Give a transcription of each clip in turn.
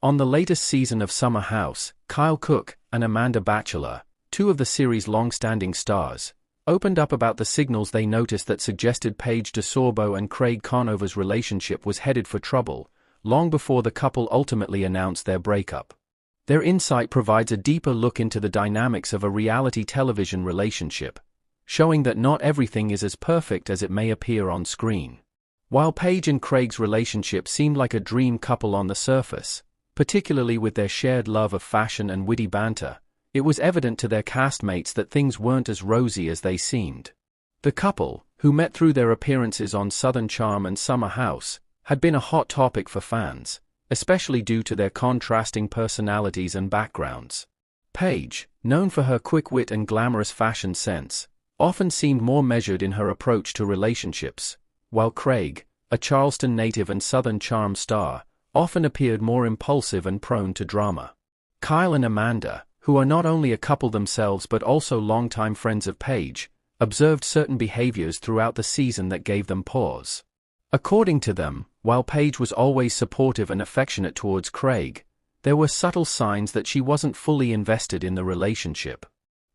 On the latest season of Summer House, Kyle Cook and Amanda Batchelor, two of the series' long-standing stars, opened up about the signals they noticed that suggested Paige DeSorbo and Craig Conover's relationship was headed for trouble, long before the couple ultimately announced their breakup. Their insight provides a deeper look into the dynamics of a reality television relationship, showing that not everything is as perfect as it may appear on screen. While Paige and Craig's relationship seemed like a dream couple on the surface, particularly with their shared love of fashion and witty banter, it was evident to their castmates that things weren't as rosy as they seemed. The couple, who met through their appearances on Southern Charm and Summer House, had been a hot topic for fans, especially due to their contrasting personalities and backgrounds. Paige, known for her quick wit and glamorous fashion sense, often seemed more measured in her approach to relationships, while Craig, a Charleston native and Southern Charm star, often appeared more impulsive and prone to drama. Kyle and Amanda, who are not only a couple themselves but also longtime friends of Paige, observed certain behaviors throughout the season that gave them pause. According to them, while Paige was always supportive and affectionate towards Craig, there were subtle signs that she wasn't fully invested in the relationship.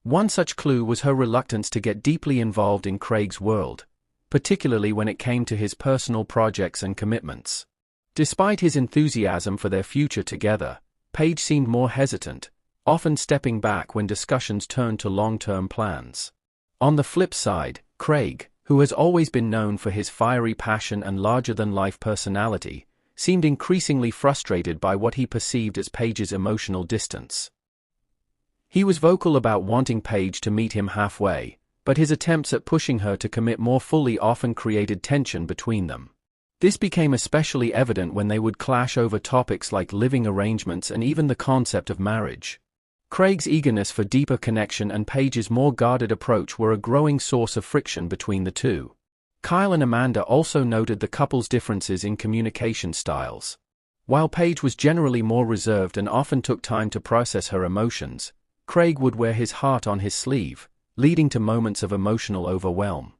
One such clue was her reluctance to get deeply involved in Craig's world, particularly when it came to his personal projects and commitments. Despite his enthusiasm for their future together, Paige seemed more hesitant, often stepping back when discussions turned to long-term plans. On the flip side, Craig, who has always been known for his fiery passion and larger-than-life personality, seemed increasingly frustrated by what he perceived as Paige's emotional distance. He was vocal about wanting Paige to meet him halfway, but his attempts at pushing her to commit more fully often created tension between them. This became especially evident when they would clash over topics like living arrangements and even the concept of marriage. Craig's eagerness for deeper connection and Paige's more guarded approach were a growing source of friction between the two. Kyle and Amanda also noted the couple's differences in communication styles. While Paige was generally more reserved and often took time to process her emotions, Craig would wear his heart on his sleeve, leading to moments of emotional overwhelm.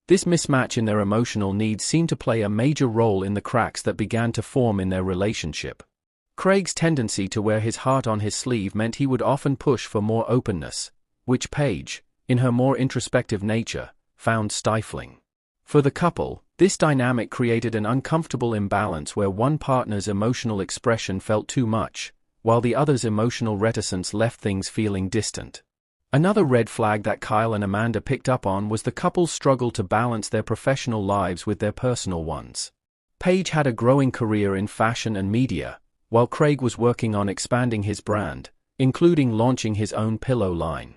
This mismatch in their emotional needs seemed to play a major role in the cracks that began to form in their relationship. Craig's tendency to wear his heart on his sleeve meant he would often push for more openness, which Paige, in her more introspective nature, found stifling. For the couple, this dynamic created an uncomfortable imbalance where one partner's emotional expression felt too much, while the other's emotional reticence left things feeling distant. Another red flag that Kyle and Amanda picked up on was the couple's struggle to balance their professional lives with their personal ones. Paige had a growing career in fashion and media, while Craig was working on expanding his brand, including launching his own pillow line.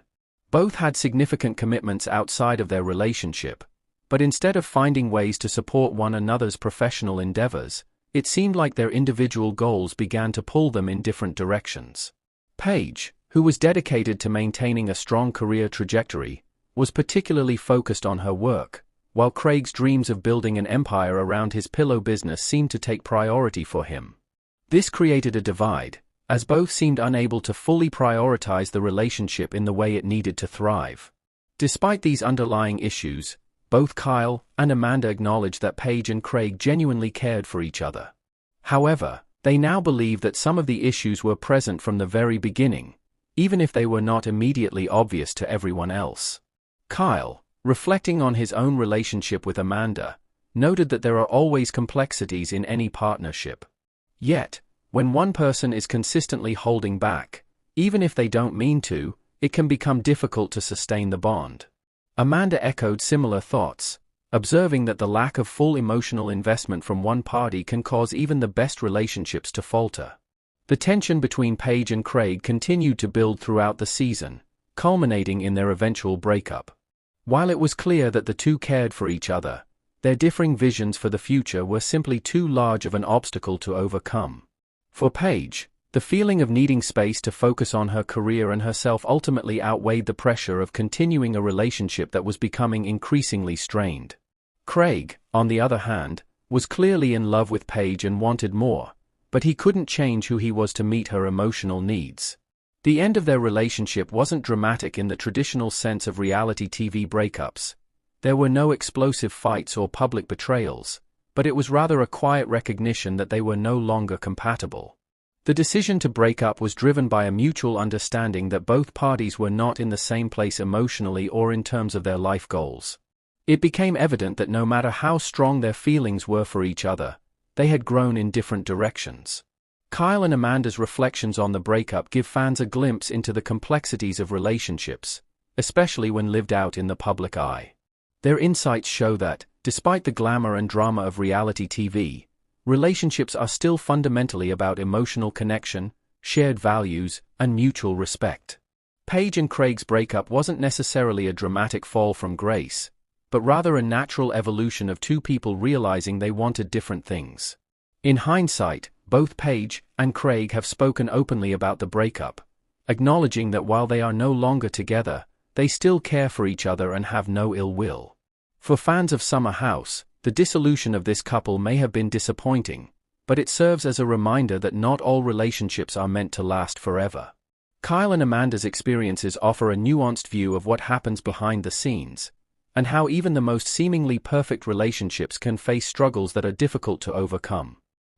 Both had significant commitments outside of their relationship, but instead of finding ways to support one another's professional endeavors, it seemed like their individual goals began to pull them in different directions. Paige, who was dedicated to maintaining a strong career trajectory, was particularly focused on her work, while Craig's dreams of building an empire around his pillow business seemed to take priority for him. This created a divide, as both seemed unable to fully prioritize the relationship in the way it needed to thrive. Despite these underlying issues, both Kyle and Amanda acknowledged that Paige and Craig genuinely cared for each other. However, they now believe that some of the issues were present from the very beginning, even if they were not immediately obvious to everyone else. Kyle, reflecting on his own relationship with Amanda, noted that there are always complexities in any partnership. Yet, when one person is consistently holding back, even if they don't mean to, it can become difficult to sustain the bond. Amanda echoed similar thoughts, observing that the lack of full emotional investment from one party can cause even the best relationships to falter. The tension between Paige and Craig continued to build throughout the season, culminating in their eventual breakup. While it was clear that the two cared for each other, their differing visions for the future were simply too large of an obstacle to overcome. For Paige, the feeling of needing space to focus on her career and herself ultimately outweighed the pressure of continuing a relationship that was becoming increasingly strained. Craig, on the other hand, was clearly in love with Paige and wanted more, but he couldn't change who he was to meet her emotional needs. The end of their relationship wasn't dramatic in the traditional sense of reality TV breakups. There were no explosive fights or public betrayals, but it was rather a quiet recognition that they were no longer compatible. The decision to break up was driven by a mutual understanding that both parties were not in the same place emotionally or in terms of their life goals. It became evident that no matter how strong their feelings were for each other, they had grown in different directions. Kyle and Amanda's reflections on the breakup give fans a glimpse into the complexities of relationships, especially when lived out in the public eye. Their insights show that, despite the glamour and drama of reality TV, relationships are still fundamentally about emotional connection, shared values, and mutual respect. Paige and Craig's breakup wasn't necessarily a dramatic fall from grace, but rather a natural evolution of two people realizing they wanted different things. In hindsight, both Paige and Craig have spoken openly about the breakup, acknowledging that while they are no longer together, they still care for each other and have no ill will. For fans of Summer House, the dissolution of this couple may have been disappointing, but it serves as a reminder that not all relationships are meant to last forever. Kyle and Amanda's experiences offer a nuanced view of what happens behind the scenes, and how even the most seemingly perfect relationships can face struggles that are difficult to overcome.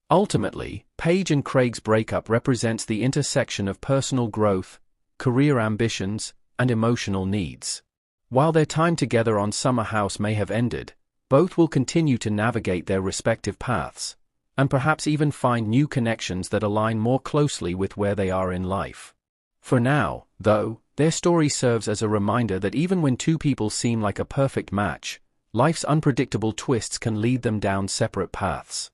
Ultimately, Paige and Craig's breakup represents the intersection of personal growth, career ambitions, and emotional needs. While their time together on Summer House may have ended, both will continue to navigate their respective paths, and perhaps even find new connections that align more closely with where they are in life. For now, though, their story serves as a reminder that even when two people seem like a perfect match, life's unpredictable twists can lead them down separate paths.